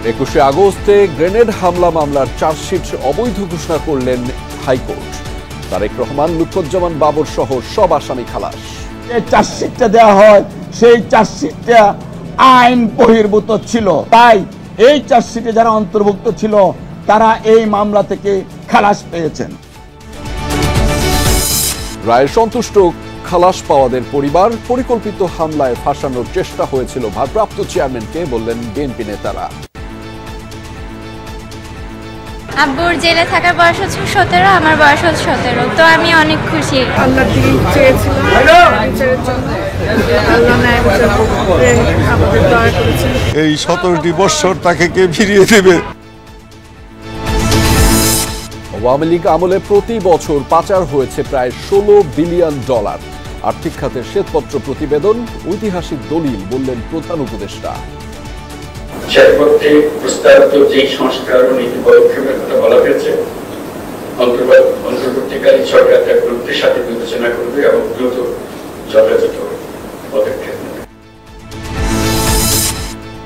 21শে আগস্টে গ্রেনেড হামলা মামলার চার্জশিট অবৈধ ঘোষণা করলেন হাইকোর্ট। তারেক রহমান, লুৎফুজ্জামান বাবর সহ সব আসামি খালাস। যে চার্জশিটটা দেওয়া হয় সেই চার্জশিটটা আইন বহির্ভূত ছিল, তাই এই চার্জশিটে যারা অন্তর্ভুক্ত ছিল তারা এই মামলা থেকে খালাস পেয়েছেন। রায়ে সন্তুষ্ট খালাস পাওয়াদের পরিবার। পরিকল্পিত হামলায় ফাঁসানোর চেষ্টা হয়েছিল ভারপ্রাপ্ত চেয়ারম্যানকে, বললেন বিএনপি নেতারা। আব্বুর জেলে থাকার বয়স হচ্ছে 17, আমার বয়স হচ্ছে 17, তো আমি অনেক খুশি। আল্লাহর দিকে চেয়েছিলাম বিচারের জন্য, আল্লাহ ন্যায় বিচার করে আমাদের দয়া করেছেন। এই 17টি বছর তাকে কে ফিরিয়ে দেবে? আওয়ামী লীগ আমলে প্রতি বছর পাচার হয়েছে প্রায় $16 বিলিয়ন। আর্থিক খাতের শ্বেতপত্র প্রতিবেদন ঐতিহাসিক দলিল, বললেন প্রধান উপদেষ্টা। শ্বেতপত্রে প্রস্তাবিত যে সংস্কার ও নীতি পদক্ষেপের কথা বলা হয়েছে, অন্তর্বর্তীকালীন সরকার তা গুরুত্বের সাথে বিবেচনা করবে এবং দ্রুত যথাযথ পদক্ষেপ নেবে।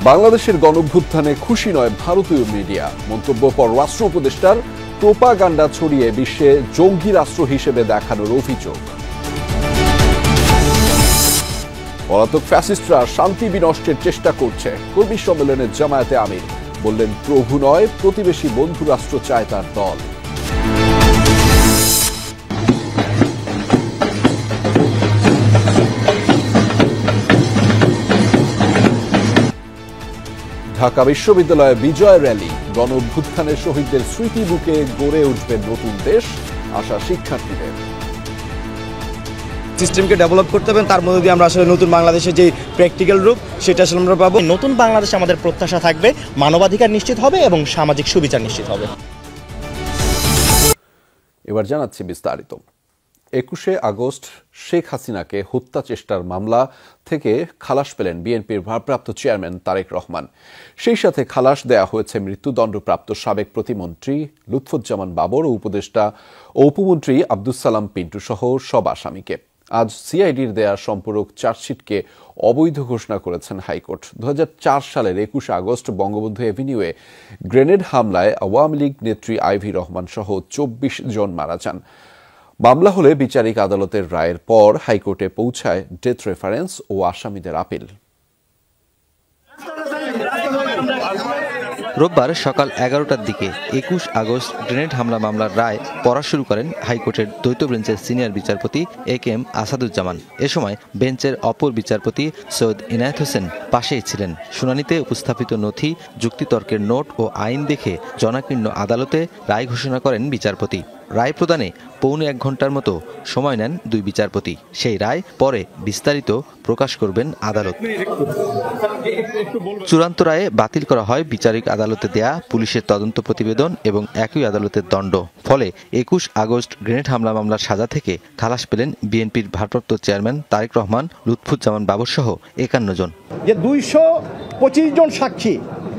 বাংলাদেশের গণঅভ্যুত্থানে খুশি নয় ভারতীয় মিডিয়া। মন্তব্য পররাষ্ট্র উপদেষ্টার। প্রোপাগান্ডা ছড়িয়ে বিশ্বে জঙ্গি রাষ্ট্র হিসেবে দেখানোর অভিযোগ। পলাতক ফ্যাসিস্টরা শান্তি বিনষ্টের চেষ্টা করছে। কর্মী সম্মেলনে জামায়াতে আমির বললেন, প্রভু নয় প্রতিবেশী বন্ধু রাষ্ট্র চায় তার দল। ঢাকা বিশ্ববিদ্যালয়ে বিজয় র্যালি। গণঅভ্যুত্থানের শহীদদের স্মৃতি বুকে গড়ে উঠবে নতুন দেশ, আশা শিক্ষার্থীদের। সিস্টেমকে ডেভেলপ করতে হবে, তার মধ্যে দিয়ে আমরা আসলে নতুন বাংলাদেশের যে প্র্যাকটিক্যাল রূপ সেটা আসলে আমরা পাবো। নতুন বাংলাদেশে আমাদের প্রত্যাশা থাকবে মানবাধিকার নিশ্চিত হবে এবং সামাজিক সুবিচার নিশ্চিত হবে। এবার জানাচ্ছি বিস্তারিত। 21শে আগস্ট শেখ হাসিনাকে হত্যা চেষ্টার মামলা থেকে খালাস পেলেন বিএনপির ভারপ্রাপ্ত চেয়ারম্যান তারেক রহমান। সেই সাথে খালাস দেয়া হয়েছে মৃত্যুদণ্ডপ্রাপ্ত সাবেক প্রতিমন্ত্রী লুৎফুজ্জামান বাবর ও উপদেষ্টা ও উপমন্ত্রী আব্দুস সালাম পিন্টু সহ সব আসামিকে। আজ সিআইডির দেয়া সম্পূরক চার্জশিটকে অবৈধ ঘোষণা করেছেন হাইকোর্ট। 2004 সালের 21শে আগস্ট বঙ্গবন্ধু এভিনিউয়ে গ্রেনেড হামলায় আওয়ামী লীগ নেত্রী আইভি রহমান সহ 24 জন মারা যান। মামলা হলে বিচারিক আদালতের রায়ের পর হাইকোর্টে পৌঁছায় ডেথ রেফারেন্স ও আসামিদের আপিল। রোববার সকাল 11টার দিকে 21 আগস্ট গ্রেনেড হামলা মামলার রায় পড়া শুরু করেন হাইকোর্টের দ্বৈত বেঞ্চের সিনিয়র বিচারপতি এ.কে.এম. আসাদুজ্জামান। এ সময় বেঞ্চের অপর বিচারপতি সৈয়দ ইনায়েত হোসেন পাশেই ছিলেন। শুনানিতে উপস্থাপিত নথি, যুক্তিতর্কের নোট ও আইন দেখে জনাকীর্ণ আদালতে রায় ঘোষণা করেন বিচারপতি। রায় প্রদানে পৌনে 1 ঘন্টার মতো সময় নেন দুই বিচারপতি। সেই রায় পরে বিস্তারিত প্রকাশ করবেন আদালত। চূড়ান্ত রায়ে বাতিল করা হয় বিচারিক আদালতে দেয়া পুলিশের তদন্ত প্রতিবেদন এবং একই আদালতের দণ্ড। ফলে 21 আগস্ট গ্রেনেড হামলা মামলার সাজা থেকে খালাস পেলেন বিএনপির ভারপ্রাপ্ত চেয়ারম্যান তারেক রহমান, লুৎফুজ্জামান বাবর সহ 51 জন। যে 225 জন সাক্ষী,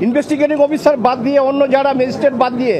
ইনভেস্টিগেটিং অফিসার বাদ দিয়ে, অন্য যারা ম্যাজিস্ট্রেট বাদ দিয়ে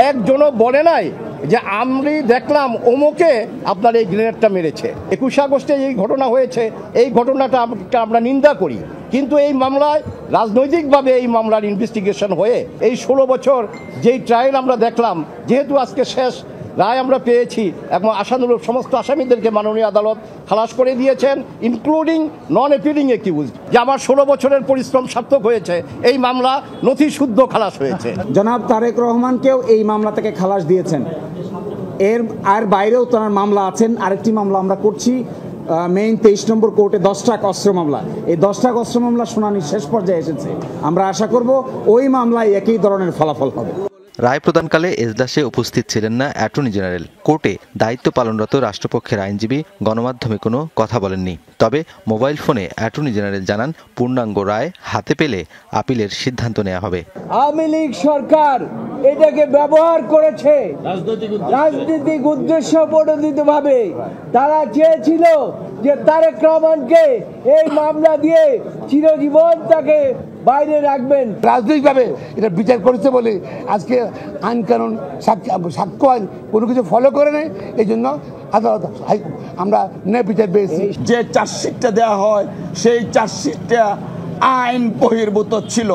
একজনও বলে নাই যে আমি দেখলাম ওমোকে আপনার এই গ্রেনেডটা মেরেছে। 21 আগস্টে এই ঘটনা হয়েছে, এই ঘটনাটা আমরা নিন্দা করি, কিন্তু এই মামলায় রাজনৈতিকভাবে এই মামলার ইনভেস্টিগেশন হয়ে এই 16 বছর যেই ট্রায়াল আমরা দেখলাম, যেহেতু আজকে শেষ রায় আমরা পেয়েছি এবং আশানুরূপ সমস্ত আসামিদেরকে মাননীয় আদালত খালাস করে দিয়েছেন, ইনক্লুডিং নন অ্যাপিলিং অ্যাকিউজড, যে আমার 16 বছরের পরিশ্রম সার্থক হয়েছে, এই মামলা নথি শুদ্ধ খালাস হয়েছে। জনাব তারেক রহমানকেও এই মামলা থেকে খালাস দিয়েছেন। এর বাইরেও তার মামলা আছেন, আরেকটি মামলা আমরা করছি মেইন 23 নম্বর কোর্টে 10 টাকা অস্ত্র মামলা। এই 10 টাকা অস্ত্র মামলা শুনানি শেষ পর্যায়ে এসেছে। আমরা আশা করব ওই মামলায় একই ধরনের ফলাফল হবে। রায় প্রদানকালে এজলাসে উপস্থিত ছিলেন না অ্যাটর্নি জেনারেল। কোর্টে দায়িত্ব পালনরত রাষ্ট্রপক্ষের আইনজীবী গণমাধ্যমে কোনো কথা বলেননি। তবে মোবাইল ফোনে অ্যাটর্নি জেনারেল জানান, পূর্ণাঙ্গ রায় হাতে পেলে আপিলের সিদ্ধান্ত নেওয়া হবে। আওয়ামী লীগ সরকার এটাকে ব্যবহার করেছে রাজনৈতিক উদ্দেশ্য প্রণোদিতভাবে। তারা চেয়েছিল যে তারেক রহমানকে এই মামলা দিয়ে চিরজীবন তাকে বাইরে রাখবেন। রাজনৈতিকভাবে এটা বিচার করেছে বলে আজকে আইন কানুন সাক্ষ্য আইন কোনো কিছু ফলো করে নেই, এই জন্য আদালত আমরা ন্যায় বিচার পেয়েছি। যে চার্জশিটটা দেওয়া হয় সেই চার্জশিটটা আইন বহির্ভূত ছিল,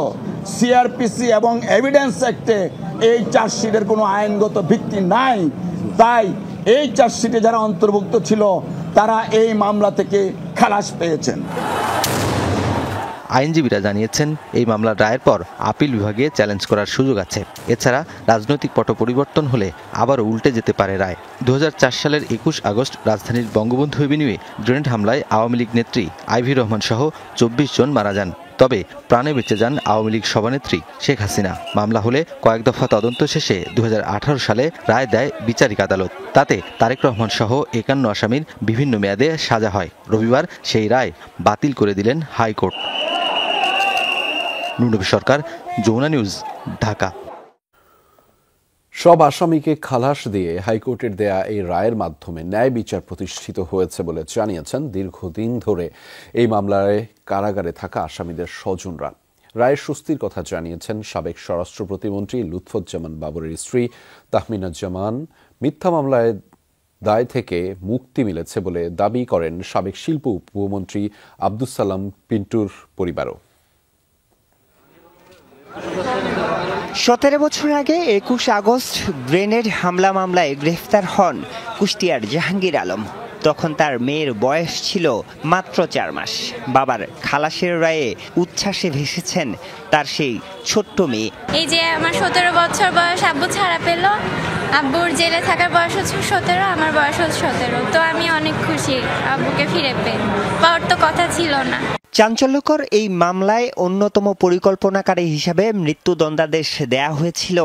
সিআরপিসি এবং এভিডেন্স অ্যাক্টে এই চার্জশিটের কোনো আইনগত ভিত্তি নাই। তাই এই চার্জশিটে যারা অন্তর্ভুক্ত ছিল তারা এই মামলা থেকে খালাস পেয়েছেন। আইনজীবীরা জানিয়েছেন এই মামলার রায়ের পর আপিল বিভাগে চ্যালেঞ্জ করার সুযোগ আছে। এছাড়া রাজনৈতিক পট পরিবর্তন হলে আবারও উল্টে যেতে পারে রায়। 2004 সালের 21 আগস্ট রাজধানীর বঙ্গবন্ধু এভিনিউয়ে গ্রেনেড হামলায় আওয়ামী লীগ নেত্রী আইভি রহমান সহ 24 জন মারা যান। তবে প্রাণে বেঁচে যান আওয়ামী লীগ সভানেত্রী শেখ হাসিনা। মামলা হলে কয়েক দফা তদন্ত শেষে 2018 সালে রায় দেয় বিচারিক আদালত। তাতে তারেক রহমান সহ 51 আসামির বিভিন্ন মেয়াদে সাজা হয়। রবিবার সেই রায় বাতিল করে দিলেন হাইকোর্ট। নুনবী সরকার, যমুনা নিউজ, ঢাকা। সব আসামিকে খালাস দিয়ে হাইকোর্টের দেয়া এই রায়ের মাধ্যমে ন্যায় বিচার প্রতিষ্ঠিত হয়েছে বলে জানিয়েছেন দীর্ঘদিন ধরে এই মামলায় কারাগারে থাকা আসামিদের স্বজনরা। রায়ের স্বস্তির কথা জানিয়েছেন সাবেক স্বরাষ্ট্র প্রতিমন্ত্রী লুৎফুজ্জামান বাবরের স্ত্রী তাহমিনা জামান। মিথ্যা মামলায় দায় থেকে মুক্তি মিলেছে বলে দাবি করেন সাবেক শিল্প উপমন্ত্রী আব্দুস সালাম পিন্টুর পরিবারও। 17 বছর আগে 21 আগস্ট গ্রেনেড হামলা মামলায় গ্রেফতার হন কুষ্টিয়ার জাহাঙ্গীর আলম। তখন তার মেয়ের বয়স ছিল মাত্র 4 মাস। বাবার খালাসের রায়ে উচ্ছ্বাসে ভেসেছেন তার সেই ছোট্ট মেয়ে। এই যে আমার 17 বছর বয়স, আব্বু ছাড়া পেল। আব্বুর জেলে থাকার বয়স হচ্ছে 17, আমার বয়স হচ্ছে 17। তো আমি অনেক খুশি আব্বুকে ফিরে পেয়ে। পাওয়ার তো কথা ছিল না। চাঞ্চল্যকর এই মামলায় অন্যতম পরিকল্পনাকারী হিসাবে মৃত্যুদণ্ডাদেশ দেয়া হয়েছিল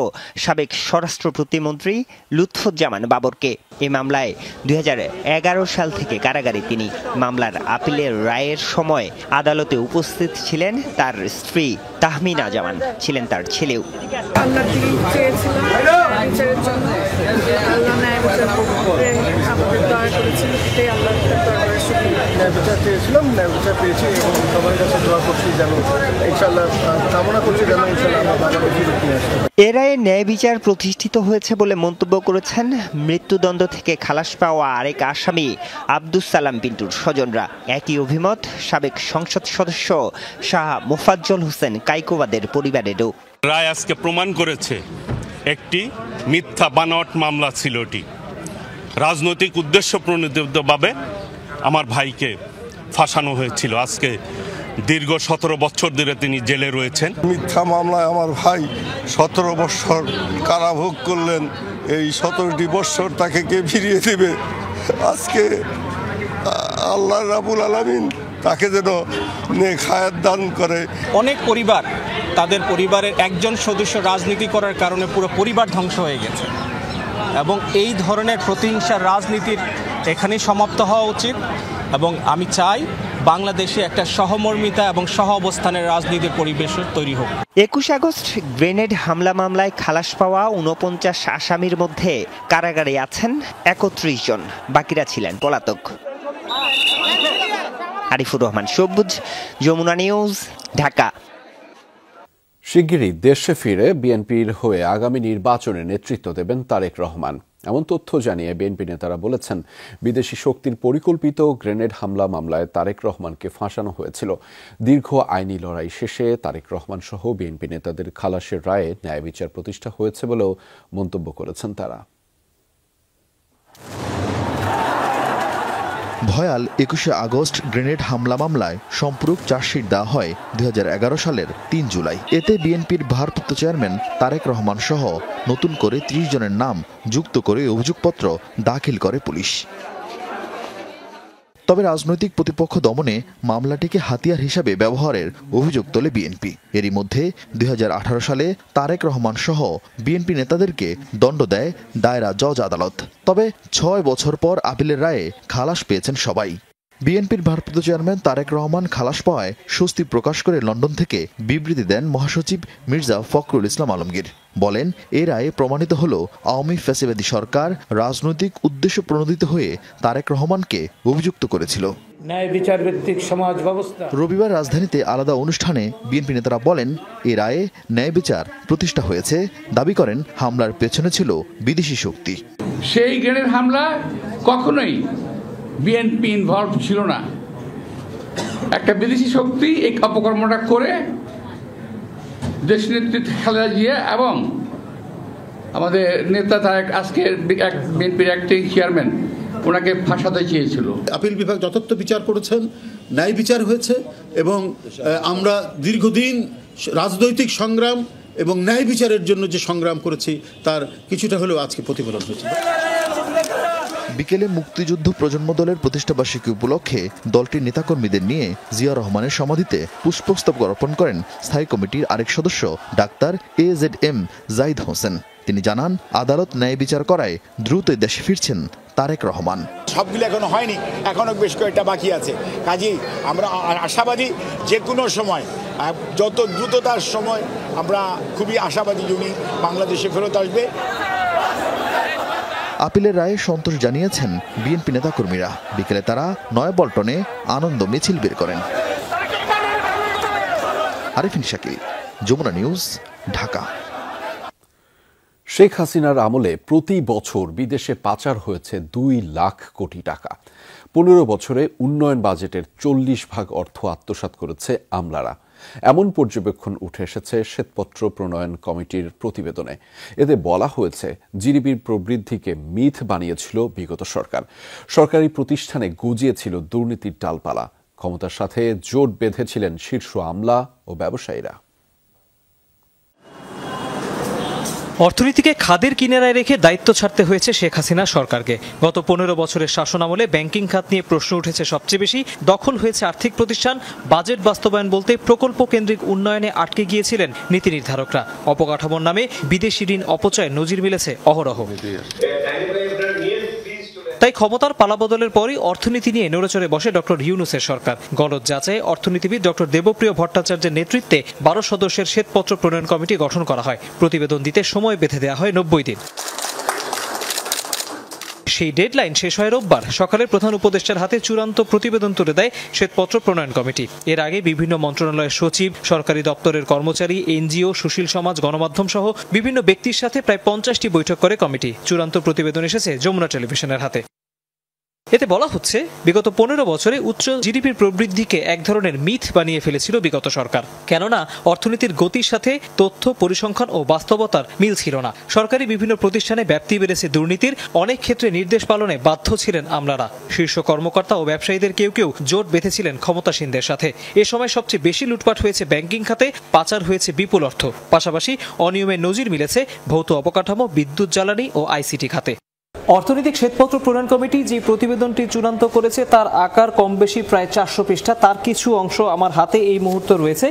সাবেক স্বরাষ্ট্র প্রতিমন্ত্রী লুৎফুজ্জামান বাবরকে। এই মামলায় 2011 সাল থেকে কারাগারে তিনি। মামলার আপিলের রায়ের সময় আদালতে উপস্থিত ছিলেন তার স্ত্রী তাহমিনা জামান, ছিলেন তার ছেলেও। আল্লাহ চেয়েছিলাম বিচারের জন্য, আল্লাহ ন্যায় বিচার করে আমাদের দয়া করেছেন। এটাই আল্লাহর দরবারে শুকরিয়া। ন্যায় বিচার চেয়েছিলাম, ন্যায় বিচার পেয়েছি এবং সবার কাছে দোয়া করছি যেন ইনশাআল্লাহ, কামনা করছি যেন ইনশাআল্লাহ আমরা বাজারে ফিরে আসতে পারি। এ রায়ে ন্যায় বিচার প্রতিষ্ঠিত হয়েছে বলে মন্তব্য করেছেন মৃত্যুদণ্ড থেকে খালাস পাওয়া আরেক আসামি আব্দুস সালাম পিন্টুর স্বজনরা। একই অভিমত সাবেক সংসদ সদস্য শাহ মোফাজ্জল হোসেন কাইকোবাদের পরিবারেরও। রায় আজকে প্রমাণ করেছে একটি মিথ্যা বানোয়াট মামলা ছিল। এটি রাজনৈতিক উদ্দেশ্য প্রণোদিতভাবে আমার ভাইকে ফাঁসানো হয়েছিল। আজকে দীর্ঘ 17 বছর ধরে তিনি জেলে রয়েছেন। মিথ্যা মামলায় আমার ভাই 17 বছর কারাভোগ করলেন। এই 17টি বছর তাকে কে ফিরিয়ে দেবে? আজকে আল্লাহ রাব্বুল আলামিন তাকে যেন নেক হায়াত দান করে। অনেক পরিবার, তাদের পরিবারের একজন সদস্য রাজনীতি করার কারণে পুরো পরিবার ধ্বংস হয়ে গেছে এবং এই ধরনের প্রতিহিংসার রাজনীতির এখানেই সমাপ্ত হওয়া উচিত এবং আমি চাই বাংলাদেশে একটা সহমর্মিতা এবং সহ অবস্থানের রাজনীতির পরিবেশ তৈরি হোক। 21 আগস্ট গ্রেনেড হামলা মামলায় খালাস পাওয়া 49 আসামির মধ্যে কারাগারে আছেন 31 জন, বাকিরা ছিলেন পলাতক। আরিফুর রহমান সবুজ, যমুনা নিউজ, ঢাকা। শিগগিরই দেশে ফিরে বিএনপির হয়ে আগামী নির্বাচনে নেতৃত্ব দেবেন তারেক রহমান, এমন তথ্য জানিয়ে বিএনপি নেতারা বলেছেন বিদেশি শক্তির পরিকল্পিত গ্রেনেড হামলা মামলায় তারেক রহমানকে ফাঁসানো হয়েছিল। দীর্ঘ আইনি লড়াই শেষে তারেক রহমান সহ বিএনপি নেতাদের খালাসের রায়ে ন্যায় বিচার প্রতিষ্ঠা হয়েছে বলেও মন্তব্য করেছেন তারা। ভয়াল 21 আগস্ট গ্রেনেড হামলা মামলায় সম্পূরক চার্জশিট দেওয়া হয় 2011 সালের 3 জুলাই। এতে বিএনপির ভারপ্রাপ্ত চেয়ারম্যান তারেক রহমান সহ নতুন করে 30 জনের নাম যুক্ত করে অভিযোগপত্র দাখিল করে পুলিশ। তবে রাজনৈতিক প্রতিপক্ষ দমনে মামলাটিকে হাতিয়ার হিসাবে ব্যবহারের অভিযোগ তোলে বিএনপি। এরই মধ্যে 2018 সালে তারেক রহমান সহ বিএনপি নেতাদেরকে দণ্ড দেয় দায়রা জজ আদালত। তবে 6 বছর পর আপিলের রায়ে খালাস পেয়েছেন সবাই। বিএনপির ভারপ্রাপ্ত চেয়ারম্যান তারেক রহমান খালাস পাওয়ায় স্বস্তি প্রকাশ করে লন্ডন থেকে বিবৃতি দেন মহাসচিব মির্জা ফখরুল ইসলাম আলমগীর। বলেন, এ রায়ে প্রমাণিত হল আওয়ামী ফ্যাসিবাদী সরকার রাজনৈতিক উদ্দেশ্য প্রণোদিত হয়ে তারেক রহমানকে অভিযুক্ত করেছিল। ন্যায় বিচার ভিত্তিক সমাজ ব্যবস্থা। রবিবার রাজধানীতে আলাদা অনুষ্ঠানে বিএনপি নেতারা বলেন, এ রায়ে ন্যায় বিচার প্রতিষ্ঠা হয়েছে। দাবি করেন হামলার পেছনে ছিল বিদেশি শক্তি। সেই গ্রেনেড হামলা কখনোই বিএনপি ইনভলভ ছিল না। একটা বিদেশি শক্তি এই অপকর্মটা করে দেশ নেতৃত্ব খালেদা জিয়া এবং আমাদের নেতা তারেক আজকের বিএনপির অ্যাক্টিং চেয়ারম্যান ওনাকে ফাঁসাতে চেয়েছিল। আপিল বিভাগ যথার্থ বিচার করেছেন, ন্যায় বিচার হয়েছে এবং আমরা দীর্ঘদিন রাজনৈতিক সংগ্রাম এবং ন্যায় বিচারের জন্য যে সংগ্রাম করেছি তার কিছুটা হলেও আজকে প্রতিফলন হয়েছে। বিকেলে মুক্তিযুদ্ধ প্রজন্ম দলের প্রতিষ্ঠাবার্ষিকী উপলক্ষে দলটির নেতাকর্মীদের নিয়ে জিয়া রহমানের সমাধিতে পুষ্পস্তবক অর্পণ করেন স্থায়ী কমিটির আরেক সদস্য ডাক্তার AZM জাহিদ হোসেন। তিনি জানান, আদালত ন্যায় বিচার করায় দ্রুত দেশে ফিরছেন তারেক রহমান। সবগুলো এখনো হয়নি, এখনো বেশ কয়েকটা বাকি আছে। কাজেই আমরা আশাবাদী যে কোনো সময়, যত দ্রুততার সময় আমরা খুবই আশাবাদী উনি বাংলাদেশে ফেরত আসবে। আপিলের রায়ে সন্তোষ জানিয়েছেন বিএনপি নেতাকর্মীরা। বিকেলে তারা নয়াপল্টনে আনন্দ মিছিল বের করেন। আরিফিন শাকিল, যমুনা নিউজ, ঢাকা। শেখ হাসিনার আমলে প্রতি বছর বিদেশে পাচার হয়েছে 2 লাখ কোটি টাকা। 15 বছরে উন্নয়ন বাজেটের 40% অর্থ আত্মসাৎ করেছে আমলারা। এমন পর্যবেক্ষণ উঠে এসেছে শ্বেতপত্র প্রণয়ন কমিটির প্রতিবেদনে। এতে বলা হয়েছে, জিডিপির প্রবৃদ্ধিকে মিথ বানিয়েছিল বিগত সরকার। সরকারি প্রতিষ্ঠানে গজিয়েছিল দুর্নীতির ডালপালা। ক্ষমতার সাথে জোট বেঁধেছিলেন শীর্ষ আমলা ও ব্যবসায়ীরা। অর্থনীতিকে খাদের কিনারায় রেখে দায়িত্ব ছাড়তে হয়েছে শেখ হাসিনা সরকারকে। গত 15 বছরের শাসনামলে ব্যাংকিং খাত নিয়ে প্রশ্ন উঠেছে সবচেয়ে বেশি। দখল হয়েছে আর্থিক প্রতিষ্ঠান। বাজেট বাস্তবায়ন বলতে প্রকল্প কেন্দ্রিক উন্নয়নে আটকে গিয়েছিলেন নীতি নির্ধারকরা। অপকাঠামোর নামে বিদেশি ঋণ অপচয় নজির মিলেছে অহরহ। তাই ক্ষমতার পালাবদলের পরই অর্থনীতি নিয়ে নড়েচড়ে বসে ডক্টর ইউনূসের সরকার। গলদ যাচাই অর্থনীতিবিদ ডক্টর দেবপ্রিয় ভট্টাচার্যের নেতৃত্বে 12 সদস্যের শ্বেতপত্র প্রণয়ন কমিটি গঠন করা হয়। প্রতিবেদন দিতে সময় বেঁধে দেওয়া হয় 90 দিন। সেই ডেডলাইন শেষ হয় রোববার সকালে। প্রধান উপদেষ্টার হাতে চূড়ান্ত প্রতিবেদন তুলে দেয় শ্বেতপত্র প্রণয়ন কমিটি। এর আগে বিভিন্ন মন্ত্রণালয়ের সচিব, সরকারি দপ্তরের কর্মচারী, এনজিও, সুশীল সমাজ, গণমাধ্যম সহ বিভিন্ন ব্যক্তির সাথে প্রায় 50টি বৈঠক করে কমিটি। চূড়ান্ত প্রতিবেদন এসেছে যমুনা টেলিভিশনের হাতে। এতে বলা হচ্ছে, বিগত 15 বছরে উচ্চ জিডিপির প্রবৃদ্ধিকে এক ধরনের মিথ বানিয়ে ফেলেছিল বিগত সরকার। কেননা অর্থনীতির গতির সাথে তথ্য, পরিসংখ্যান ও বাস্তবতার মিল ছিল না। সরকারি বিভিন্ন প্রতিষ্ঠানে ব্যাপ্তি বেড়েছে দুর্নীতির। অনেক ক্ষেত্রে নির্দেশ পালনে বাধ্য ছিলেন আমলারা। শীর্ষ কর্মকর্তা ও ব্যবসায়ীদের কেউ কেউ জোট বেঁধেছিলেন ক্ষমতাসীনদের সাথে। এ সময় সবচেয়ে বেশি লুটপাট হয়েছে ব্যাংকিং খাতে, পাচার হয়েছে বিপুল অর্থ। পাশাপাশি অনিয়মের নজির মিলেছে ভৌত অবকাঠামো, বিদ্যুৎ, জ্বালানি ও আইসিটি খাতে। অর্থনৈতিক শ্বেতপত্র প্রণয়ন কমিটি যে প্রতিবেদনটি চূড়ান্ত করেছে তার আকার কম বেশি প্রায় 400 পৃষ্ঠা। তার কিছু অংশ আমার হাতে এই মুহূর্তে রয়েছে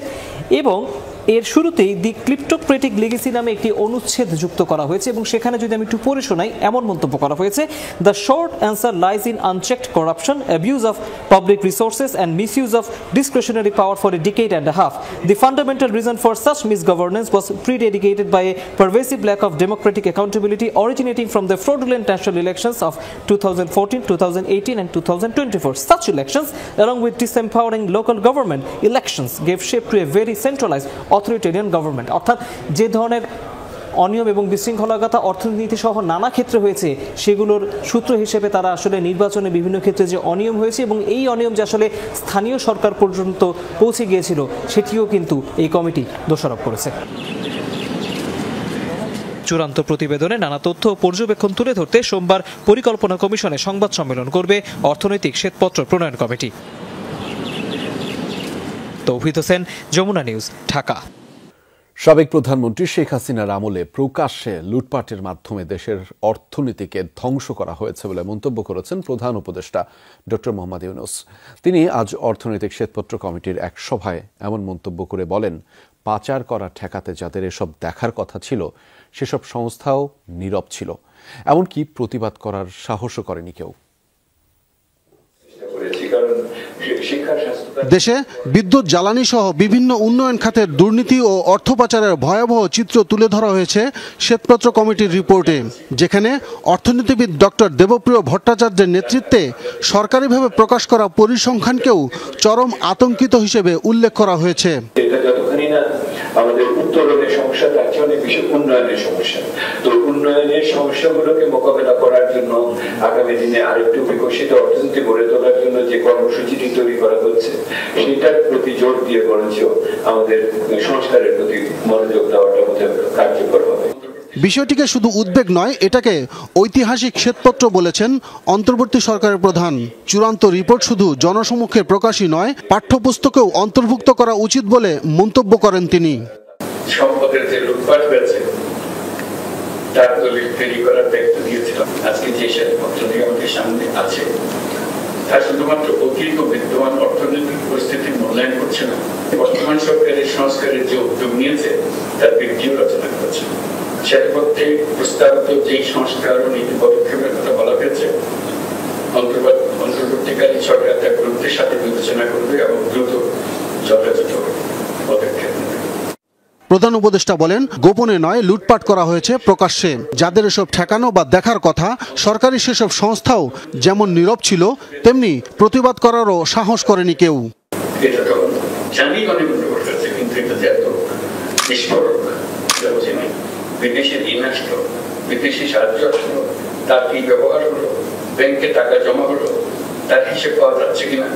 এবং এর শুরুতেই দি ক্লিপ্টোক্রেটিক লিগেসি নামে একটি অনুচ্ছেদ যুক্ত করা হয়েছে এবং সেখানে যদি আমি একটু পড়ে শোনাই, এমন মন্তব্য করা হয়েছে: the short answer lies in unchecked corruption, abuse of public resources and misuse of discretionary power for a decade and a half. The fundamental reason for such misgovernance was predicated by a pervasive lack of democratic accountability originating from the fraudulent national elections of 2014, 2018 and 2024. Such elections, along with disempowering local government elections, gave shape to a very centralized authoritarian government. অর্থাৎ যে ধরনের অনিয়ম এবং বিশৃঙ্খলতা অর্থনীতি সহ নানা ক্ষেত্রে হয়েছে, সেগুলোর সূত্র হিসেবে তারা আসলে নির্বাচনে বিভিন্ন ক্ষেত্রে যে অনিয়ম হয়েছে এবং এই অনিয়ম যে আসলে স্থানীয় সরকার পর্যন্ত পৌঁছে গিয়েছিল, সেটিও কিন্তু এই কমিটি দোষারোপ করেছে। চূড়ান্ত প্রতিবেদনে নানা তথ্য ও পর্যবেক্ষণ তুলে ধরতে সোমবার পরিকল্পনা কমিশনে সংবাদ সম্মেলন করবে অর্থনৈতিক শ্বেতপত্র প্রণয়ন কমিটি। তৌহিদ হোসেন, যমুনা নিউজ, ঢাকা। সাবেক প্রধানমন্ত্রী শেখ হাসিনার আমলে প্রকাশ্যে লুটপাটের মাধ্যমে দেশের অর্থনীতিকে ধ্বংস করা হয়েছে বলে মন্তব্য করেছেন প্রধান উপদেষ্টা ডক্টর মোহাম্মদ ইউনূস। তিনি আজ অর্থনৈতিক শ্বেতপত্র কমিটির এক সভায় এমন মন্তব্য করে বলেন, পাচার করা ঠেকাতে যাদের এসব দেখার কথা ছিল সেসব সংস্থাও নীরব ছিল, এমনকি প্রতিবাদ করার সাহসও করেনি কেউ। দেশে বিদ্যুৎ, জ্বালানি সহ বিভিন্ন উন্নয়ন খাতের দুর্নীতি ও অর্থ পাচারের ভয়াবহ চিত্র তুলে ধরা হয়েছে শ্বেতপত্র কমিটির রিপোর্টে, যেখানে অর্থনীতিবিদ ডক্টর দেবপ্রিয় ভট্টাচার্যের নেতৃত্বে সরকারিভাবে প্রকাশ করা পরিসংখ্যানকেও চরম আতঙ্কিত হিসেবে উল্লেখ করা হয়েছে। আমাদের উত্তরণের সমস্যা, তার চেয়ে অনেক বেশি উন্নয়নের সমস্যা। তো উন্নয়নের সমস্যাগুলোকে মোকাবেলা করার জন্য আগামী দিনে আরেকটু বিকশিত অর্থনীতি গড়ে তোলার জন্য যে কর্মসূচিটি তৈরি করা হচ্ছে সেটার প্রতি জোর দিয়ে বরঞ্চ আমাদের সংস্কারের প্রতি মনোযোগ দেওয়াটা বোধহয় কার্যকর হবে। বিষয়টিকে শুধু উদ্বেগ নয়, এটাকে ঐতিহাসিক শ্বেতপত্র বলেছেন অন্তর্বর্তী সরকারের প্রধান। চূড়ান্ত রিপোর্ট শুধু জনসমক্ষে প্রকাশই নয়, পাঠ্যপুস্তকেও অন্তর্ভুক্ত করা উচিত বলে মন্তব্য করেন তিনি। সম্পদের যে লুটপাট হয়েছে তার দলিল তৈরি করার দায়িত্ব দিয়েছিলাম। আজকে যে শ্বেতপত্রটি আমাদের সামনে আছে তা শুধুমাত্র অতীত বিদ্যমান অর্থনৈতিক পরিস্থিতির মূল্যায়ন করছে না, বর্তমান সরকারের সংস্কারের যে উদ্যোগ নিয়েছে তার ভিত্তিও রচনা করেছে। শ্বেতপত্রে প্রস্তাবিত যেই সংস্কার ও নীতি পদক্ষেপের কথা বলা হয়েছে অন্তর্বর্তীকালীন সরকার তা গুরুত্বের সাথে বিবেচনা করবে এবং দ্রুত যথাযথ পদক্ষেপ নেবে। প্রধান উপদেষ্টা বলেন, গোপনে নয়, লুটপাট করা হয়েছে প্রকাশ্যে। যাদের এসব ঠেকানো বা দেখার কথা, সরকারি সেসব সংস্থাও যেমন নীরব ছিল, তেমনি প্রতিবাদ করারও সাহস করেনি কেউ। এটা তো জানি অনেক উন্নত হয়েছে, কিন্তু এটা যে এত বিস্ফোরক এটা বোঝেনি। বিদেশি ঋণ আসলো, বিদেশি সাহায্য আসলো, তার কি ব্যবহার হলো, ব্যাংকে টাকা জমা হলো, তার হিসেব পাওয়া যাচ্ছে কিনা,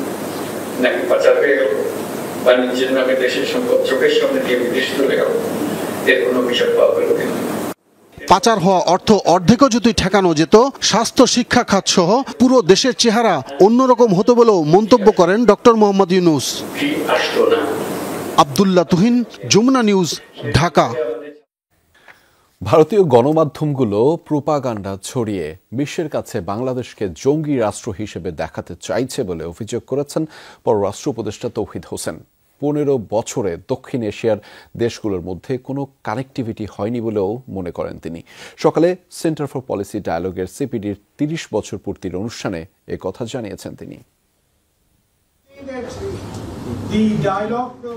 নাকি পাচার হয়ে গেল, বাণিজ্যের নামে দেশের সম্পদ চোখের সামনে দিয়ে বিদেশ চলে গেল, এর কোনো হিসাব পাওয়া গেল কিনা। পাচার হওয়া অর্থ অর্ধেকও যদি ঠেকানো যেত, স্বাস্থ্য শিক্ষা খাত সহ পুরো দেশের চেহারা অন্যরকম হতো বলেও মন্তব্য করেন ডক্টর মোহাম্মদ ইউনূস। আব্দুল্লাহ তুহিন, যমুনা নিউজ, ঢাকা। ভারতীয় গণমাধ্যমগুলো প্রোপাগান্ডা ছড়িয়ে বিশ্বের কাছে বাংলাদেশকে জঙ্গি রাষ্ট্র হিসেবে দেখাতে চাইছে বলে অভিযোগ করেছেন পররাষ্ট্র উপদেষ্টা তৌহিদ হোসেন। 15 বছরে দক্ষিণ এশিয়ার দেশগুলোর মধ্যে কোনো কানেক্টিভিটি হয়নি বলেও মনে করেন তিনি। সকালে সেন্টার ফর পলিসি ডায়ালগের সিপিডির 30 বছর পূর্তির অনুষ্ঠানে কথা জানিয়েছেন তিনি।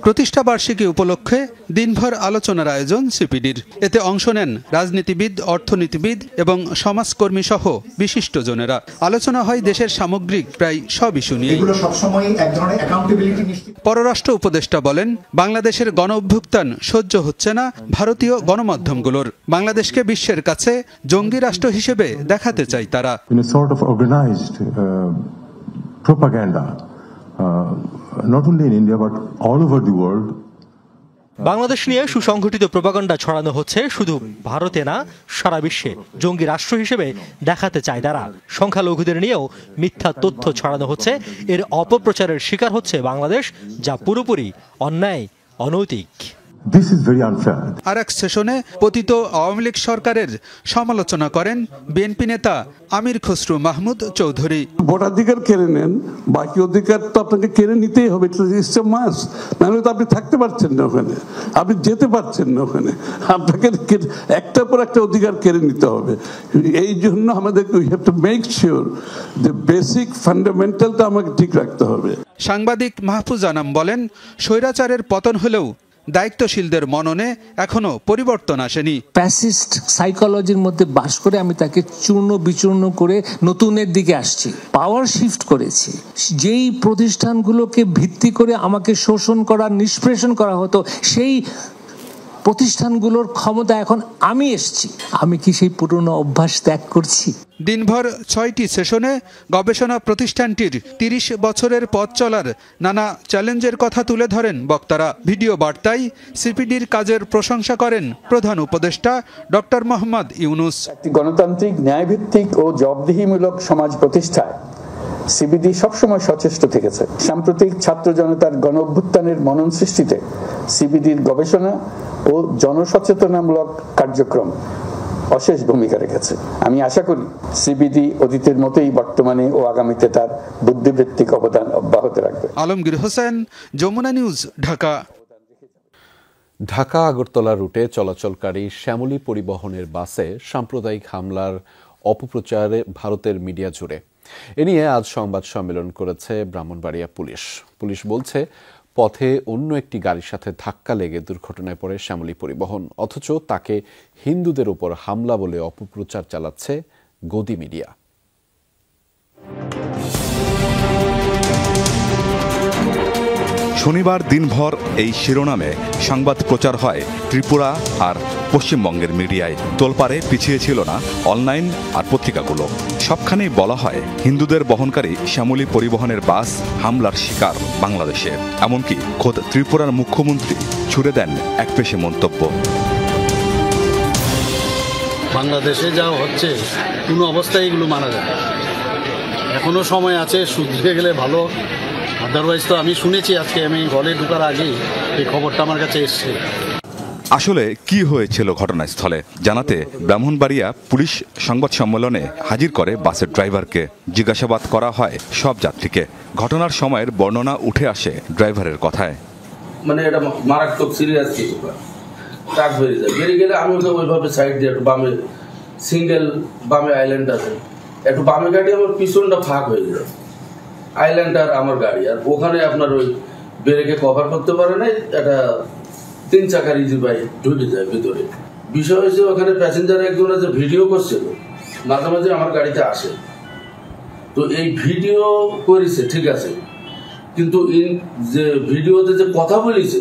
প্রতিষ্ঠা বার্ষিকী উপলক্ষে দিনভর আলোচনার আয়োজন সিপিডির। এতে অংশ নেন রাজনীতিবিদ, অর্থনীতিবিদ এবং সমাজকর্মী সহ বিশিষ্টজনেরা। আলোচনা হয় দেশের সামগ্রিক প্রায় সব ইস্যু নিয়ে। পররাষ্ট্র উপদেষ্টা বলেন, বাংলাদেশের গণ অভ্যুত্থান সহ্য হচ্ছে না ভারতীয় গণমাধ্যমগুলোর। বাংলাদেশকে বিশ্বের কাছে জঙ্গি রাষ্ট্র হিসেবে দেখাতে চাই তারা। Not only in India but all over the world. Bangladesh নিয়ে সুসংগঠিত প্রোপাগান্ডা ছড়ানো হচ্ছে শুধু ভারতে না, সারা বিশ্বে জঙ্গি রাষ্ট্র হিসেবে দেখাতে চায় তারা। সংখ্যালঘুদের নিয়েও মিথ্যা তথ্য ছড়ানো হচ্ছে। এর অপপ্রচারের শিকার হচ্ছে বাংলাদেশ, যা পুরোপুরি অন্যায়, অনৈতিক। This is very unfair. আরেক সেশনে পতিত আওয়ামী লীগ সরকারের সমালোচনা করেন বিএনপি নেতা আমির খসরু মাহমুদ চৌধুরী। ভোটাধিকার কেড়ে নেন, বাকি অধিকার তো আপনাকে কেড়ে নিতেই হবে, নাহলে তো আপনি থাকতে পারছেন না ওখানে, আপনি যেতে পারছেন না ওখানে, আপনাকে একটার পর একটা অধিকার কেড়ে নিতে হবে। এই জন্য আমাদেরকে we have to make sure যে বেসিক ফান্ডামেন্টালটা আমাকে ঠিক রাখতে হবে। সাংবাদিক মাহফুজ আনাম বলেন, স্বৈরাচারের পতন হলেও দায়িত্বশীলদের মননে এখনো পরিবর্তন আসেনি। ফ্যাসিস্ট সাইকোলজির মধ্যে বাস করে আমি তাকে চূর্ণ বিচূর্ণ করে নতুনের দিকে আসছি, পাওয়ার শিফট করেছি। যেই প্রতিষ্ঠানগুলোকে ভিত্তি করে আমাকে শোষণ করা, নিষ্পেষণ করা হতো, সেই প্রতিষ্ঠানগুলোর ক্ষমতা এখন আমি এসছি। আমি কি সেই পুরনো অভ্যাস ত্যাগ করছি? দিনভর 6টি সেশনে গবেষণা প্রতিষ্ঠানটির 30 বছরের পথ চলার নানা চ্যালেঞ্জের কথা তুলে ধরেন বক্তারা। ভিডিও বার্তায় সিপিডির কাজের প্রশংসা করেন প্রধান উপদেষ্টা ডক্টর মোহাম্মদ ইউনূস। গণতান্ত্রিক, ন্যায়ভিত্তিক ও জবাবদিহিমূলক সমাজ প্রতিষ্ঠায় সিবিডি সবসময় সচেষ্ট থেকেছে। সাম্প্রতিক ছাত্র জনতার গণ অভ্যুত্থানের মনন সৃষ্টিতে সিবিডির গবেষণা ও জনসচেতনামূলক কার্যক্রম অশেষ ভূমিকা রেখেছে। আমি আশা করি সিবিডি অতীতের মতোই বর্তমানে ও আগামীতে তার বুদ্ধিবৃত্তিক অবদান অব্যাহত রাখবে। আলমগীর হোসেন, যমুনা নিউজ, ঢাকা। ঢাকা আগরতলা রুটে চলাচলকারী শ্যামলী পরিবহনের বাসে সাম্প্রদায়িক হামলার অপপ্রচারে ভারতের মিডিয়া জুড়ে। এ নিয়ে আজ সংবাদ সম্মেলন করেছে ব্রাহ্মণবাড়িয়া পুলিশ। পুলিশ বলছে, পথে অন্য একটি গাড়ির সাথে ধাক্কা লেগে দুর্ঘটনায় পড়ে শ্যামলী পরিবহন, অথচ তাকে হিন্দুদের উপর হামলা বলে অপপ্রচার চালাচ্ছে গদি মিডিয়া। শনিবার দিনভর এই শিরোনামে সংবাদ প্রচার হয় ত্রিপুরা আর পশ্চিমবঙ্গের মিডিয়ায়। তোলপাড়ে পিছিয়ে ছিল না অনলাইন আর পত্রিকাগুলো। সবখানেই বলা হয় হিন্দুদের বহনকারী শ্যামলী পরিবহনের বাস হামলার শিকার বাংলাদেশে। এমনকি খোদ ত্রিপুরার মুখ্যমন্ত্রী ছুড়ে দেন একপেশে মন্তব্য। বাংলাদেশে যা হচ্ছে কোনো অবস্থায় এগুলো মানা যায় না। এখনো সময় আছে, শুধরে গেলে ভালো। আদারওয়াইজ তো আমি শুনেছি, আজকে আমি হলে ঢোকার আগেই এই খবরটা আমার কাছে এসছে। আসলে কি হয়েছিল ঘটনাস্থলে জানাতে ব্রাহ্মণবাড়িয়া পুলিশ সংবাদ সম্মেলনে হাজির করে বাসের ড্রাইভারকে। জিজ্ঞাসাবাদ করা হয় সব যাত্রীকে। ঘটনার সময়ের বর্ণনা উঠে আসে ড্রাইভারের কথায়। মানে এটা মারাত্মক সিরিয়াস কিছু, ট্রাক বেরিয়ে যায়, বেরিয়ে গেলে আমি ওকে ওইভাবে সাইড দিয়ে একটু বামে, সিঙ্গেল বামে আইল্যান্ড আছে, একটু বামে গাড়ি আমার পিছনটা ফাঁক হয়ে যায়, আইল্যান্ড আর আমার গাড়ি, আর ওখানে আপনার ওই ব্রেকে কভার করতে পারে না, একটা 3 চাকার ইজি বাইক ঢুকে যায় ভিতরে। বিষয় হয়েছে ওখানে প্যাসেঞ্জার একজন আছে ভিডিও করছিল, মাঝে মাঝে আমার গাড়িতে আসে, তো এই ভিডিও করেছে ঠিক আছে, কিন্তু যে ভিডিওতে যে কথা বলেছে,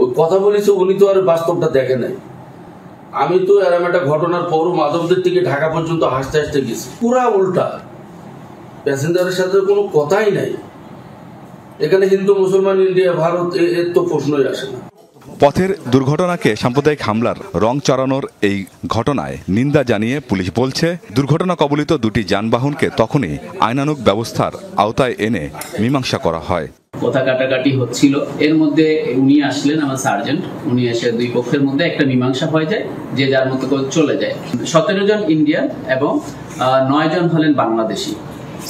ওই কথা বলেছে উনি তো আর বাস্তবটা দেখে নাই। আমি তো এরকম একটা ঘটনার পরও মাধবদের থেকে ঢাকা পর্যন্ত হাসতে হাসতে গেছি, পুরা উল্টা, প্যাসেঞ্জারের সাথে কোনো কথাই নাই। এখানে হিন্দু মুসলমান ইন্ডিয়া ভারত এর তো প্রশ্নই আসে না। পথের দুর্ঘটনাকে সাম্প্রদায়িক হামলার রং চড়ানোর এই ঘটনায় নিন্দা জানিয়ে পুলিশ বলছে, দুর্ঘটনা কবলিত দুটি যানবাহনকে তখনই আইনানুগ ব্যবস্থার আওতায় এনে মীমাংসা করা হয়। কথা কাটাকাটি হচ্ছিল, এর মধ্যে উনি আসলেন, আমার সার্জেন্ট, উনি এসে দুই পক্ষের মধ্যে একটা মীমাংসা হয়ে যায়, যে যার মতো করে চলে যায়। 17 জন ইন্ডিয়ান এবং 9 জন হলেন বাংলাদেশি।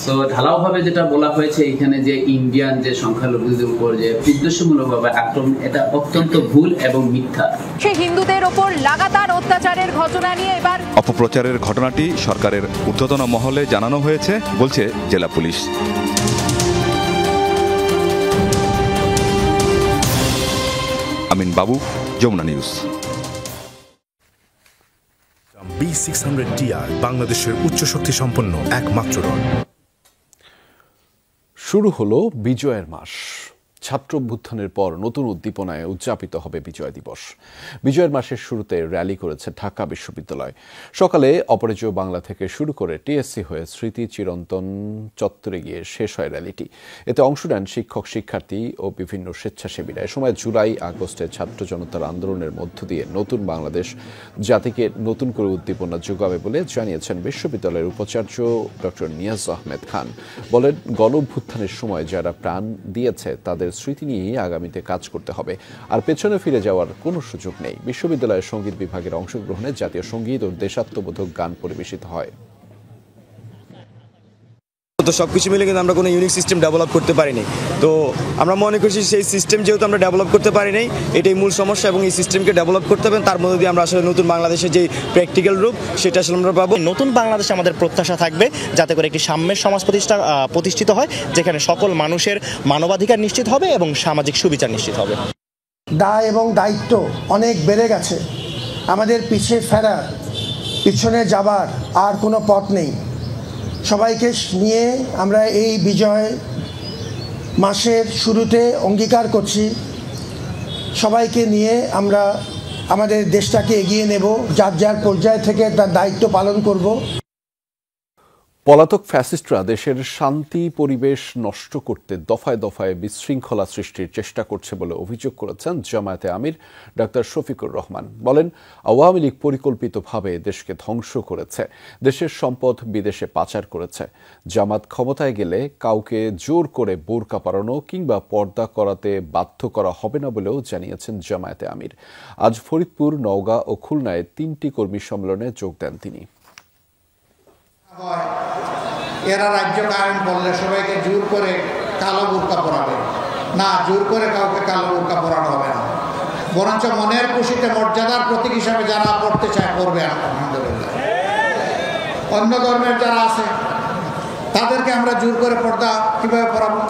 তো ঢালাওভাবে যেটা বলা হয়েছে এখানে যে ইন্ডিয়ান যে সংখ্যালঘুদের উপর যে উদ্দেশ্যমূলকভাবে আক্রমণ, এটা অত্যন্ত ভুল এবং মিথ্যা। সে হিন্দুদের ওপর লাগাতার অত্যাচারের ঘটনা নিয়ে এবার অপপ্রচারের ঘটনাটি সরকারের ঊর্ধ্বতন মহলে জানানো হয়েছে বলছে জেলা পুলিশ। আমিন বাবু, যমুনা নিউজ। B600 TR বাংলাদেশের উচ্চ শক্তি সম্পন্ন একমাত্র রড। শুরু হলো বিজয়ের মাস। ছাত্র অভ্যুত্থানের পর নতুন উদ্দীপনায় উদযাপিত হবে বিজয় দিবস। বিজয়ের মাসের শুরুতে র্যালি করেছে ঢাকা বিশ্ববিদ্যালয়। সকালে অপরাজেয় বাংলা থেকে শুরু করে টিএসসি হয়ে স্মৃতি চিরন্তন চত্বরে গিয়ে শেষ হয় র্যালিটি। এতে অংশ নেন শিক্ষক, শিক্ষার্থী ও বিভিন্ন স্বেচ্ছাসেবীরা। এ সময় জুলাই আগস্টে ছাত্র জনতার আন্দোলনের মধ্য দিয়ে নতুন বাংলাদেশ জাতিকে নতুন করে উদ্দীপনা যোগাবে বলে জানিয়েছেন বিশ্ববিদ্যালয়ের উপাচার্য ডক্টর নিয়াজ আহমেদ খান। বলেন, গণ অভ্যুত্থানের সময় যারা প্রাণ দিয়েছে তাদের স্মৃতি নিয়েই আগামীতে কাজ করতে হবে, আর পেছনে ফিরে যাওয়ার কোনো সুযোগ নেই। বিশ্ববিদ্যালয়ের সঙ্গীত বিভাগের অংশগ্রহণে জাতীয় সঙ্গীত ও দেশাত্মবোধক গান পরিবেশিত হয়। তো সবকিছু মিলে কিন্তু আমরা কোনো ইউনিক সিস্টেম ডেভেলপ করতে পারিনি। তো আমরা মনে করছি সেই সিস্টেম যেহেতু আমরা ডেভেলপ করতে পারিনি, এটাই মূল সমস্যা, এবং এই সিস্টেমকে ডেভেলপ করতে হবে। তার মধ্যে দিয়ে আমরা আসলে নতুন বাংলাদেশের যে প্র্যাকটিক্যাল রূপ সেটা আসলে আমরা পাবো। নতুন বাংলাদেশে আমাদের প্রত্যাশা থাকবে যাতে করে একটি সাম্যের সমাজ প্রতিষ্ঠিত হয়, যেখানে সকল মানুষের মানবাধিকার নিশ্চিত হবে এবং সামাজিক সুবিচার নিশ্চিত হবে। দায় এবং দায়িত্ব অনেক বেড়ে গেছে। আমাদের পিছনে যাবার আর কোনো পথ নেই। সবাইকে নিয়ে আমরা এই বিজয় মাসের শুরুতে অঙ্গীকার করছি, সবাইকে নিয়ে আমরা আমাদের দেশটাকে এগিয়ে নেব, যার যার পর্যায় থেকে তার দায়িত্ব পালন করব। পলাতক ফ্যাসিস্টরা দেশের শান্তি পরিবেশ নষ্ট করতে দফায় দফায় বিশৃঙ্খলা সৃষ্টির চেষ্টা করছে বলে অভিযোগ করেছেন জামায়াতে আমির ডক্টর শফিকুর রহমান। বলেন, আওয়ামী লীগ পরিকল্পিতভাবে দেশকে ধ্বংস করেছে, দেশের সম্পদ বিদেশে পাচার করেছে। জামাত ক্ষমতায় গেলে কাউকে জোর করে বোরকা পরানো কিংবা পর্দা করাতে বাধ্য করা হবে না বলেও জানিয়েছেন জামায়াতে আমির। আজ ফরিদপুর, নওগাঁ ও খুলনায় 3টি কর্মী সম্মেলনে যোগ দেন তিনি। এরা রাজ্য কায়েম করলে সবাইকে জোর করে কালো বোরকা পরাবে না, জোর করে কাউকে কালো বোরকা পরানো হবে না, বরঞ্চ মনের খুশিতে মর্যাদার প্রতীক হিসাবে যারা পড়তে চায় পড়বে। আলহামদুলিল্লাহ, অন্য ধর্মের যারা আছে তাদেরকে আমরা জোর করে পর্দা কীভাবে পড়াবো?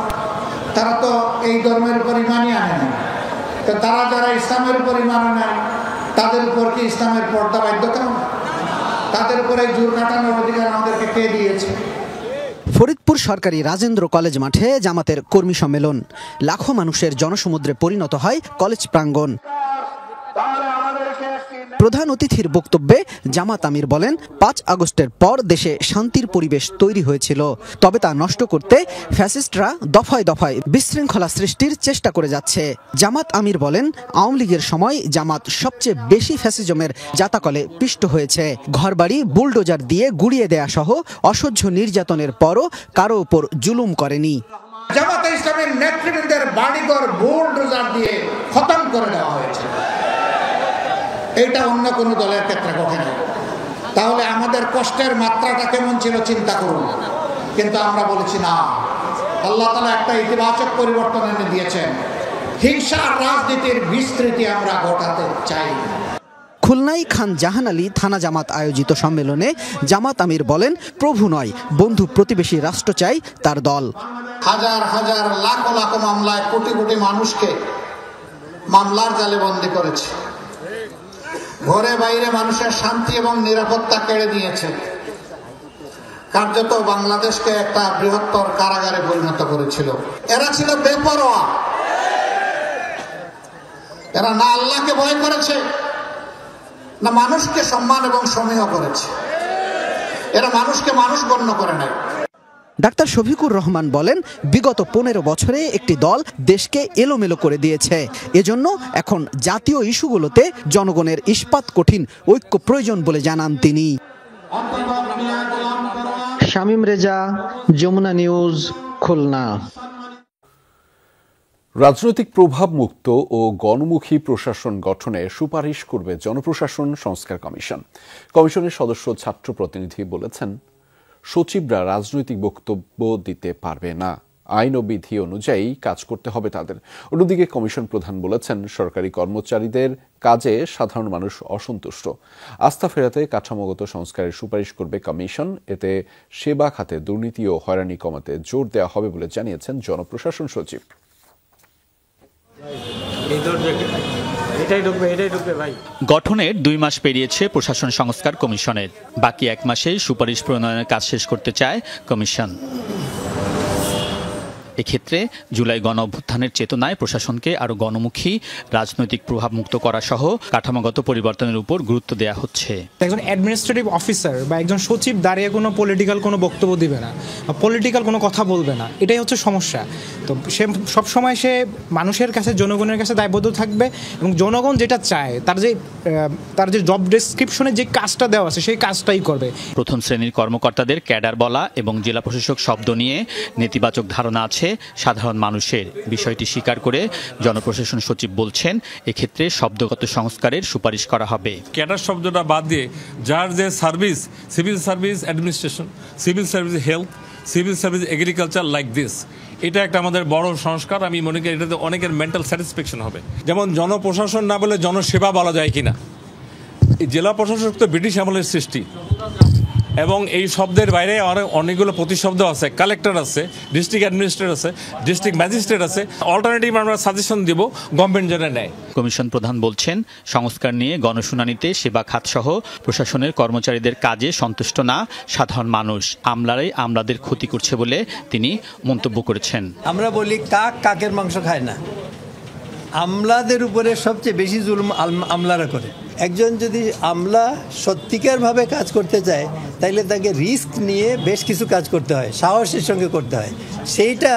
তারা তো এই ধর্মের উপর ইমানই আনে না। তো তারা যারা ইসলামের উপর ইমান নেয় তাদের উপর কি ইসলামের পর্দা বাধ্যতা? তাদের উপরে জোর কাটানোর অধিকার আমাদেরকে কে দিয়েছে? ফরিদপুর সরকারি রাজেন্দ্র কলেজ মাঠে জামাতের কর্মী সম্মেলন। লাখো মানুষের জনসমুদ্রে পরিণত হয় কলেজ প্রাঙ্গণ। প্রধান অতিথির বক্তব্যে জামাত আমির বলেন, 5 আগস্টের পর দেশে শান্তির পরিবেশ তৈরি হয়েছিল, তবে তা নষ্ট করতে ফ্যাসিস্টরা দফায় দফায় বিশৃঙ্খলা সৃষ্টির চেষ্টা করে যাচ্ছে। জামাত আমির বলেন, আওয়ামী লীগের সময় জামাত সবচেয়ে বেশি ফ্যাসিজমের জাতাকলে পিষ্ট হয়েছে। ঘরবাড়ি বুলডোজার দিয়ে গুড়িয়ে দেয়া সহ অসহ্য নির্যাতনের পরও কারো উপর জুলুম করেনি। জামাতে ইসলামের নেতৃবৃন্দের বাড়িঘর বুলডোজার দিয়ে খতম করে দেওয়া হয়েছে। এটা অন্য কোনো দলের ক্ষেত্রে ঘটেনি। তাহলে আমাদের কষ্টের মাত্রাটা কেমন ছিল চিন্তা করুন। কিন্তু আমরা বলেছি না, আল্লাহ তাআলা একটা ইতিবাচক পরিবর্তন এনে দিয়েছেন। হিংসার রাজনীতির বিস্তৃতি আমরা ঘটাতে চাই। খুলনায় খান জাহান আলী থানা জামাত আয়োজিত সম্মেলনে জামাত আমির বলেন, প্রভু নয় বন্ধু প্রতিবেশী রাষ্ট্র চাই তার দল। হাজার হাজার লাখ লাখ মামলায় কোটি কোটি মানুষকে মামলার জালে বন্দী করেছে। ঘরে বাইরে মানুষের শান্তি এবং নিরাপত্তা কেড়ে নিয়েছে। কার্যত বাংলাদেশকে একটা বৃহত্তর কারাগারে পরিণত করেছিল। এরা ছিল বেপরোয়া। এরা না আল্লাহকে ভয় করেছে, না মানুষকে সম্মান এবং সমীহ করেছে। এরা মানুষকে মানুষ গণ্য করে নাই। ডাক্তার শফিকুর রহমান বলেন, বিগত 15 বছরে একটি দল দেশকে এলোমেলো করে দিয়েছে। এজন্য এখন জাতীয় ইস্যুগুলোতে জনগণের ইস্পাত কঠিন ঐক্য প্রয়োজন বলে জানান তিনি। শামীম রেজা, যমুনা নিউজ, খুলনা। রাজনৈতিক প্রভাব মুক্ত ও গণমুখী প্রশাসন গঠনে সুপারিশ করবে জনপ্রশাসন সংস্কার কমিশন। কমিশনের সদস্য ছাত্র প্রতিনিধি বলেছেন, সচিবরা রাজনৈতিক বক্তব্য দিতে পারবে না, আইন ও বিধি অনুযায়ী কাজ করতে হবে তাদের। অন্যদিকে কমিশন প্রধান বলেছেন, সরকারি কর্মচারীদের কাজে সাধারণ মানুষ অসন্তুষ্ট। আস্থা ফেরাতে কাঠামোগত সংস্কারের সুপারিশ করবে কমিশন। এতে সেবা খাতে দুর্নীতি ও হয়রানি কমাতে জোর দেওয়া হবে বলে জানিয়েছেন জনপ্রশাসন সচিব। গঠনের 2 মাস পেরিয়েছে প্রশাসন সংস্কার কমিশনের। বাকি 1 মাসেই সুপারিশ প্রণয়নের কাজ শেষ করতে চায় কমিশন। এক্ষেত্রে জুলাই গণ অভ্যুত্থানের চেতনায় প্রশাসনকে আরও গণমুখী, রাজনৈতিক প্রভাবমুক্ত করা সহ কাঠামোগত পরিবর্তনের উপর গুরুত্ব দেওয়া হচ্ছে। একজন অ্যাডমিনিস্ট্রেটিভ অফিসার বা একজন সচিব দাঁড়িয়ে কোনো পলিটিক্যাল কোনো বক্তব্য দিবে না, পলিটিক্যাল কোনো কথা বলবে না, এটাই হচ্ছে সমস্যা। তো সে সবসময় সে মানুষের কাছে, জনগণের কাছে দায়বদ্ধ থাকবে এবং জনগণ যেটা চায় তার যে জব ডেসক্রিপশনে যে কাজটা দেওয়া আছে সেই কাজটাই করবে। প্রথম শ্রেণীর কর্মকর্তাদের ক্যাডার বলা এবং জেলা প্রশাসক শব্দ নিয়ে নেতিবাচক ধারণা আছে সাধারণ মানুষের। বিষয়টি স্বীকার করে জনপ্রশাসন সচিব বলছেন, এক্ষেত্রে শব্দগত সংস্কারের সুপারিশ করা হবে। ক্যাডার শব্দটা বাদ দিয়ে যার যে service, civil service administration, civil service health, civil service agriculture like this, এটা একটা আমাদের বড় সংস্কার। আমি মনে করি এটাতে অনেকের মেন্টাল স্যাটিসফ্যাকশন হবে। যেমন জনপ্রশাসন না বলে জনসেবা বলা যায় কিনা। এই জেলা প্রশাসক তো ব্রিটিশ আমলের সৃষ্টি এবং এই শব্দের বাইরে অনেকগুলো প্রতিশব্দ আছে। কালেক্টর আছে, ডিস্ট্রিক্ট অ্যাডমিনিস্ট্রেটর আছে, ডিস্ট্রিক্ট ম্যাজিস্ট্রেট আছে। অল্টারনেটিভ আমরা সাজেশন দিব, গভর্নমেন্ট যেটা নেয়। কমিশন প্রধান বলছেন, সংস্কার নিয়ে গণশুনানিতে সেবা খাতসহ প্রশাসনের কর্মচারীদের কাজে সন্তুষ্ট না সাধারণ মানুষ। আমলারাই আমলাদের ক্ষতি করছে বলে তিনি মন্তব্য করেছেন। আমরা বলি কাকের মাংস খায় না, আমলাদের উপরে সবচেয়ে বেশি জুলুম আমলারা করে। একজন যদি আমলা সত্যিকারভাবে কাজ করতে চায় তাইলে তাকে রিস্ক নিয়ে বেশ কিছু কাজ করতে হয়, সাহসের সঙ্গে করতে হয়। সেইটা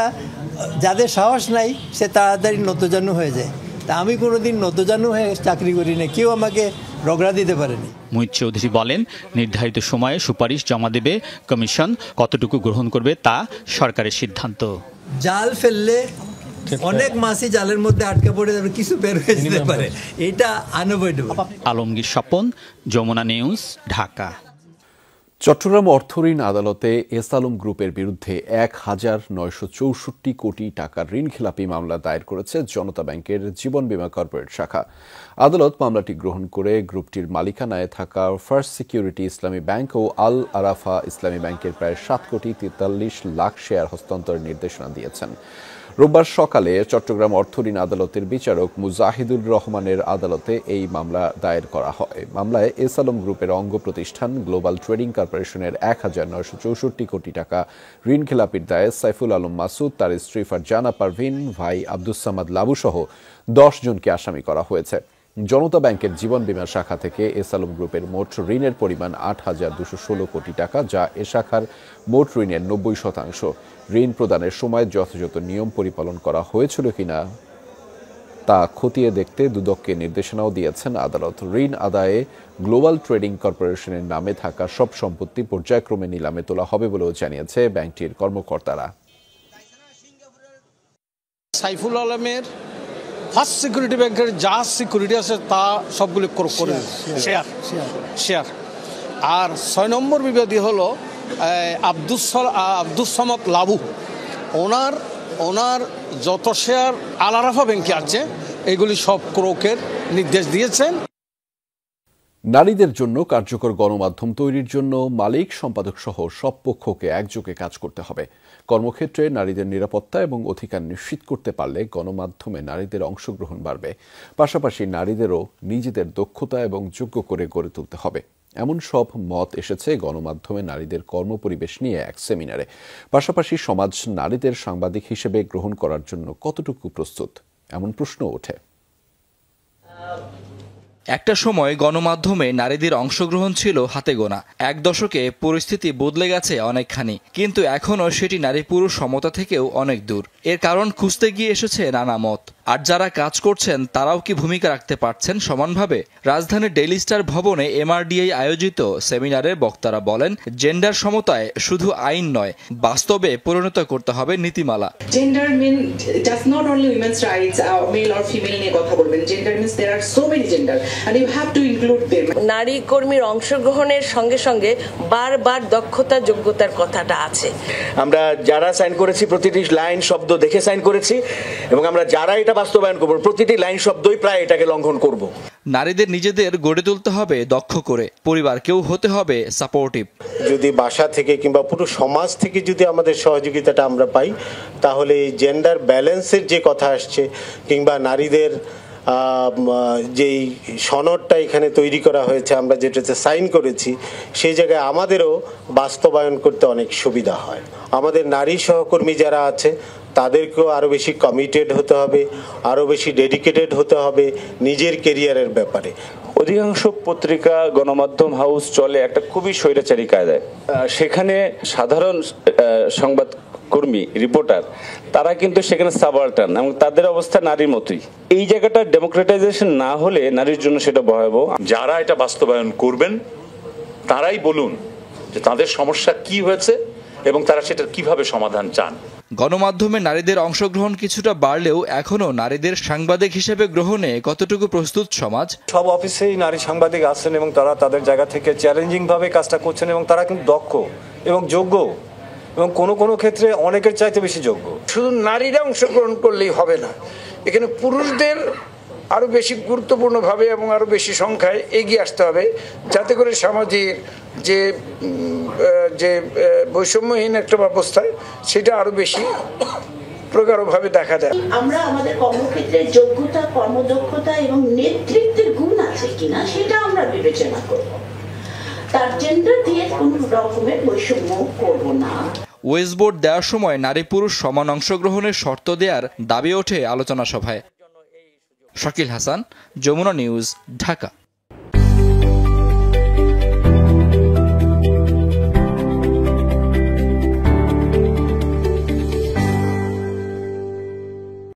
যাদের সাহস নাই সে তাড়াতাড়ি নতজানু হয়ে যায়। তা আমি কোনোদিন নতজানু হয়ে চাকরি করি না, কেউ আমাকে রগড়া দিতে পারেনি। মুহিত চৌধুরী বলেন, নির্ধারিত সময়ে সুপারিশ জমা দেবে কমিশন, কতটুকু গ্রহণ করবে তা সরকারের সিদ্ধান্ত। জাল ফেললে অনেক মাছই জালের মধ্যে আটকে পড়ে যাবে, কিছু বের হয়ে যেতে পারে, এটা আনঅ্যাভয়েডেবল। আলমগীর স্বপন, যমুনা নিউজ, ঢাকা। চট্টগ্রাম অর্থঋণ আদালতে এস আলম গ্রুপের বিরুদ্ধে ১,৯৬৪ কোটি টাকার ঋণখেলাপি মামলা দায়ের করেছে জনতা ব্যাংকের জীবন বীমা কর্পোরেট শাখা। আদালত মামলাটি গ্রহণ করে গ্রুপটির মালিকানায় থাকা ফার্স্ট সিকিউরিটি ইসলামী ব্যাংক ও আল আরাফা ইসলামী ব্যাংকের প্রায় ৭ কোটি ৪৩ লাখ শেয়ার হস্তান্তরের নির্দেশনা দিয়েছেন। রোববার সকালে চট্টগ্রাম অর্থ ঋণ আদালতের বিচারক মুজাহিদুর রহমানের আদালতে এই মামলা দায়ের করা হয়। মামলায় এস আলম গ্রুপের অঙ্গ প্রতিষ্ঠান গ্লোবাল ট্রেডিং কর্পোরেশনের ১,৯৬৪ কোটি টাকা ঋণ খেলাপির দায়ে সাইফুল আলম মাসুদ, তার স্ত্রী ফারজানা পারভিন, ভাই আব্দুস সামাদ লাবু সহ ১০ জনকে আসামি করা হয়েছে। জনতা ব্যাংকের জীবন বীমা শাখা থেকে এস আলম গ্রুপের মোট ঋণের পরিমাণ ৮,২১৬ কোটি টাকা, যা এ শাখার মোট ঋণের ৯০%। ঋণ প্রদানের সময় যথাযথ নিয়ম পরিপালন করা হয়েছিল কিনা তা খতিয়ে দেখতে দুদককে নির্দেশনাও দিয়েছেন আদালত। ঋণ আদায়ে গ্লোবাল ট্রেডিং কর্পোরেশনের নামে থাকা সব সম্পত্তি পর্যায়ক্রমে নিলামে তোলা হবে বলেও জানিয়েছে ব্যাংকটির কর্মকর্তারা। সাইফুল আলমের ফার্স্ট সিকিউরিটি ব্যাংকের যা সিকিউরিটি আছে তা সবগুলো করে শেয়ার। আর ৬ নম্বর বিবাদী হলো আব্দুস সামাদ লাবু, ওনার যত শেয়ার আল আরাফা ব্যাংকে আছে এগুলি সব ক্রোকের নির্দেশ দিয়েছেন। নারীদের জন্য কার্যকর গণমাধ্যম তৈরির জন্য মালিক, সম্পাদক সহ সব পক্ষকে একযোগে কাজ করতে হবে। কর্মক্ষেত্রে নারীদের নিরাপত্তা এবং অধিকার নিশ্চিত করতে পারলে গণমাধ্যমে নারীদের অংশগ্রহণ বাড়বে। পাশাপাশি নারীদেরও নিজেদের দক্ষতা এবং যোগ্য করে গড়ে তুলতে হবে। এমন সব মত এসেছে গণমাধ্যমে নারীদের কর্মপরিবেশ নিয়ে এক সেমিনারে। পাশাপাশি সমাজ নারীদের সাংবাদিক হিসেবে গ্রহণ করার জন্য কতটুকু প্রস্তুত, এমন প্রশ্ন ওঠে। একটা সময় গণমাধ্যমে নারীদের অংশগ্রহণ ছিল হাতে গোনা। এক দশকে পরিস্থিতি বদলে গেছে অনেকখানি, কিন্তু এখনও সেটি নারী পুরুষ সমতা থেকেও অনেক দূর। এর কারণ খুঁজতে গিয়ে এসেছে নানা মত। আর যারা কাজ করছেন তারাও কি ভূমিকা রাখতে পারছেন সমানভাবে? রাজধানীর ডেইলি স্টার ভবনে এমআরডিআই আয়োজিত সেমিনারের বক্তারা বলেন, জেন্ডার সমতায় শুধু আইন নয়, বাস্তবে পরিণত করতে হবে নীতিমালা। Gender mean does not only women's rights, male or female নিয়ে কথা বলবেন। Gender means there are so many gender and you have to include them. নারী কর্মীর অংশগ্রহণের সঙ্গে সঙ্গে বারবার দক্ষতা যোগ্যতার কথাটা আছে। আমরা যারা সাইন করেছি প্রতিটি লাইন শব্দ দেখে সাইন করেছি, এবং আমরা যারা এটা বাস্তবায়ন করব প্রতিটি লাইন শব্দই প্রায় এটাকে লঙ্ঘন করব। নারীদের নিজেদের গড়ে তুলতে হবে দক্ষ করে, পরিবারকেও হতে হবে সাপোর্টিভ। যদি বাসা থেকে কিংবা পুরো সমাজ থেকে যদি আমাদের সহযোগিতাটা আমরা পাই, তাহলে এই জেন্ডার ব্যালেন্সের যে কথা আসছে কিংবা নারীদের যেই সনদটা এখানে তৈরি করা হয়েছে, আমরা যেটাতে সাইন করেছি, সেই জায়গায় আমাদেরও বাস্তবায়ন করতে অনেক সুবিধা হয়। আমাদের নারী সহকর্মী যারা আছে তাদেরকেও আরও বেশি কমিটেড হতে হবে, আরও বেশি ডেডিকেটেড হতে হবে নিজের কেরিয়ারের ব্যাপারে। অধিকাংশ পত্রিকা গণমাধ্যম হাউস চলে একটা খুবই স্বৈরাচারী কায়দায়। সেখানে সাধারণ সংবাদ কর্মী, রিপোর্টার, তারা কিন্তু সেখানে সাবালটার্ন এবং তাদের অবস্থা নারীর মতোই। এই জায়গাটা ডেমোক্রেটাইজেশন না হলে নারীর জন্য সেটা ভয়াবহ। যারা এটা বাস্তবায়ন করবেন তারাই বলুন যে তাদের সমস্যা কি হয়েছে এবং তারা সেটা কিভাবে সমাধান চান। গণমাধ্যমে নারীদের অংশগ্রহণ কিছুটা বাড়লেও এখনও নারীদের সাংবাদিক হিসেবে গ্রহণে কতটুকু প্রস্তুত সমাজ? সব অফিসেই নারী সাংবাদিক আছেন এবং তারা তাদের জায়গা থেকে চ্যালেঞ্জিং ভাবে কাজটা করছেন এবং তারা কিন্তু দক্ষ এবং যোগ্য, এবং কোনো ক্ষেত্রে অনেকের চাইতে বেশি যোগ্য। শুধু নারীরা অংশগ্রহণ করলেই হবে না, এখানে পুরুষদের আরো বেশি গুরুত্বপূর্ণভাবে এবং আরো বেশি সংখ্যায় এগিয়ে আসতে হবে, যাতে করে সামাজিক যে বৈষম্যহীন একটা ব্যবস্থায় সেটা আরো বেশি প্রগাঢ়ভাবে দেখা যায়। আমরা আমাদের কর্মক্ষেত্রে যোগ্যতা, কর্মদক্ষতা এবং নেতৃত্বের গুণ আছে কিনা সেটা আমরা বিবেচনা করব। তার জেন্ডার দিয়ে কোনো রকমের বৈষম্য করব না। ওয়েস বোর্ড দেওয়ার সময় নারী পুরুষ সমান অংশগ্রহণের শর্ত দেওয়ার দাবি ওঠে আলোচনা সভায়। শাকিল হাসান, যমুনা নিউজ, ঢাকা।